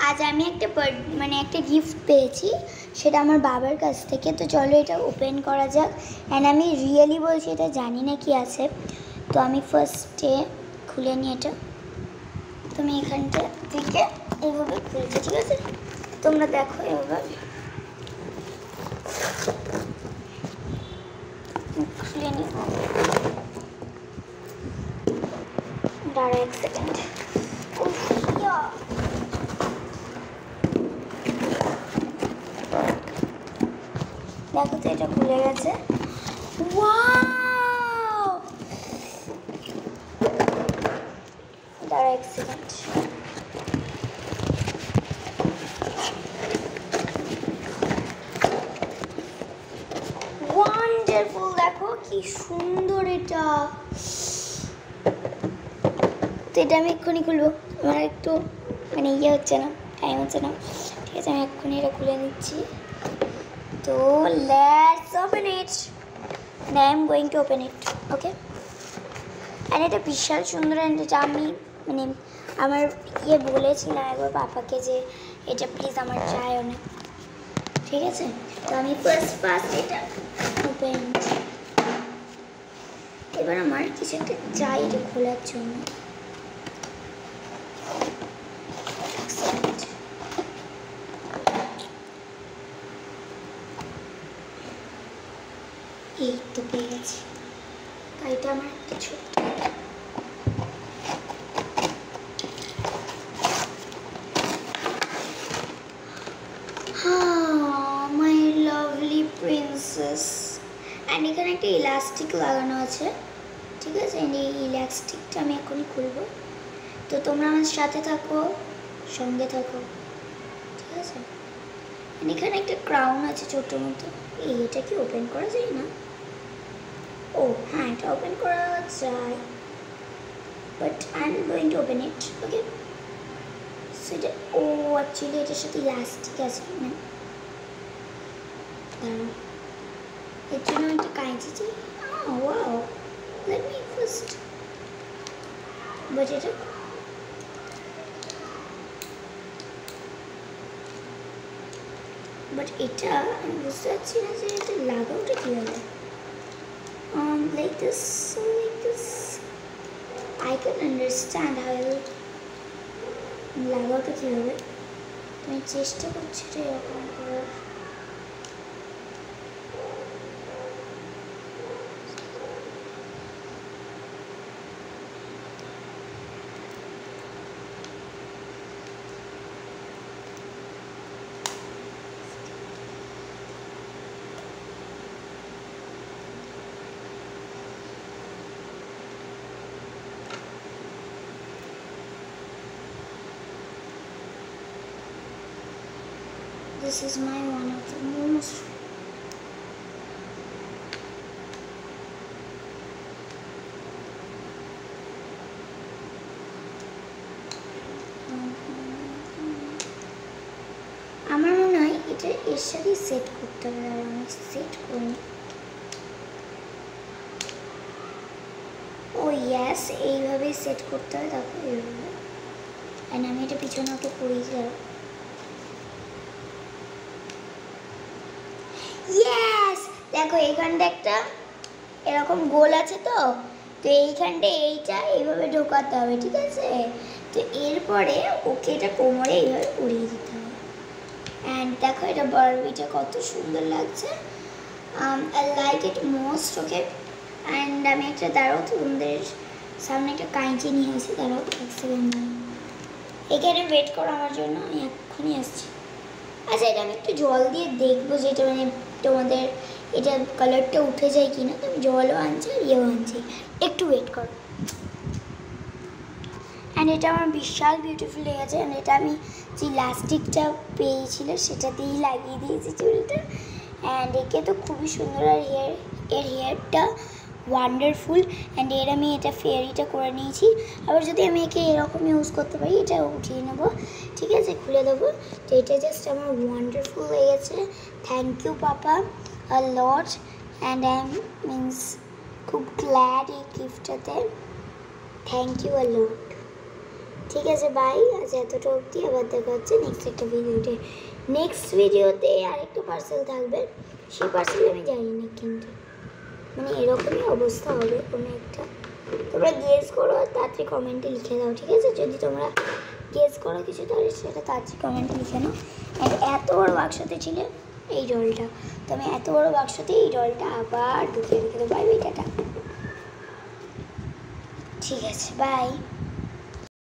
আজ আমি একটা মানে একটা গিফট পেয়েছি, সেটা আমার বাবার কাছ থেকে। তো চলো এটা ওপেন করা যাক। অ্যান্ড আমি রিয়েলি বলছি এটা জানি না কি আছে। তো আমি ফার্স্টে খুলে নিই এটা। তুমি এখানটা থেকে এইভাবে খুলছি, ঠিক আছে? তোমরা দেখো এভাবে খুলে নিই। দাঁড়া এক সেকেন্ড। দেখো তো এটা খুলে গেছে। ওয়াও! দাঁড়া এক সেকেন্ড। ওয়ান্ডারফুল! দেখো কি সুন্দর এটা। তো এটা আমি এক্ষুনি খুলবো, আমার একটু মানে ইয়ে হচ্ছে না, টাইম হচ্ছে না। ঠিক আছে, আমি এক্ষুনি এটা খুলে নিচ্ছি। তো let's open it. and I am going to open it. Okay? and এটা বিশাল সুন্দর। and এটা আমি মানে আমার ইয়ে বলেছিলাম একবার পাপাকে যে এটা প্লিজ আমার চাই অনেক, ঠিক আছে? তো আমি ফার্স্ট এটা ওপেন। এবার আমার কিছু একটা চাই এটা খোলার জন্য। এই তো পেয়ে গেছি। এটা আমার একটা ছোট্ট মাই লাভলি প্রিন্সেস। অ্যান্ড এখানে একটা ইলাস্টিক লাগানো আছে, ঠিক আছে? এই ইলাস্টিকটা আমি এখনই খুলবো। তো তোমরা আমার সাথে থাকো, সঙ্গে থাকো, ঠিক আছে? এখানে একটা ক্রাউন আছে ছোট মতো। এটা কি ওপেন করা যায় না? ও হ্যাঁ, এটা ওপেন করা যায়, but I am going to open it. Okay, so এটা অ্যাকচুয়ালি এটার সাথে ইলাস্টিক আছে না, এর জন্য আমি একটা কাঁচি চাই। Wow, let me first. But এটা আমি বুঝতে পারছি না যে এটা লাগাওটা কীভাবে। like this, I can understand how লাগাওটা কীভাবে। আমি চেষ্টা করছি এটা এরকম করার। This is my one of the most আমার মনে হয় এটা এর সাথে সেট করতে হবে। আর আমি সেট করি। ও ইয়েস, এইভাবেই সেট করতে হয়। তারপর এইভাবে অ্যান্ড আমি এটা পিছনে ওকে পড়িয়ে যাবো। ইয়েস, দেখো এইখানটা একটা এরকম গোল আছে। তো এইখানটা এইটা এইভাবে ঢোকাতে হবে, ঠিক আছে? তো এরপরে ওকে এটা কোমরে এইভাবে পরিয়ে দিতে হবে। অ্যান্ড দেখো এটা বারবিটা কত সুন্দর লাগছে। I like it most. Okay, and আমি একটা দাঁড়াও, তোমাদের সামনে একটা কাঁচি নিয়ে এসেছি। দাঁড়াও এক সেকেন্ড, এখানে ওয়েট করো আমার জন্য, আমি এক্ষুনি আসছি। আচ্ছা, এটা আমি একটু জল দিয়ে দেখবো যে এটা মানে তোমাদের এটা কালারটা উঠে যায় কি না। তো আমি জলও আনছি আর ইয়েও আনছি, একটু ওয়েট করো। অ্যান্ড এটা আমার বিশাল বিউটিফুল লেগেছে। অ্যান্ড এটা আমি যে ইলাস্টিকটা পেয়েছিল সেটা দিয়েই লাগিয়ে দিয়েছি চুলটা। অ্যান্ড একে তো খুবই সুন্দর। আর এর হেয়ারটা ওয়ান্ডারফুল। অ্যান্ড এর আমি এটা ফেয়ারিটা করে নিয়েছি। আবার যদি আমি একে এরকম ইউজ করতে পারি, এটা উঠিয়ে নেবো, ঠিক আছে? খুলে দেবো। তো এটা জাস্ট আমার ওয়ান্ডারফুল লেগেছে। Thank you papa a lot. And I am means খুব গ্ল্যাড এই গিফটটাতে। থ্যাংক ইউ আ লট। ঠিক আছে, বাই। আজ এতটা অবধি, আবার দেখা হচ্ছে নেক্সট একটা ভিডিওতে। নেক্সট ভিডিওতে আরেকটা পার্সেল থাকবে, সেই পার্সেল আমি জানি না, কিন্তু মানে এরকমই অবস্থা হবে কোনো একটা। তোমরা গেস করো আর তাড়াতাড়ি কমেন্টে লিখে দাও, ঠিক আছে? যদি তোমরা গেস করো কিছু তাহলে সেটা তাড়াতাড়ি কমেন্টে লিখে নাও। আর এত বড় বাক্সতে ছিল এই ডলটা, তো আমি এত বড় বাক্সতে এই ডলটা আবার ঢুকিয়ে রেখে দেবো। Bye bye, tata. ঠিক আছে, বাই।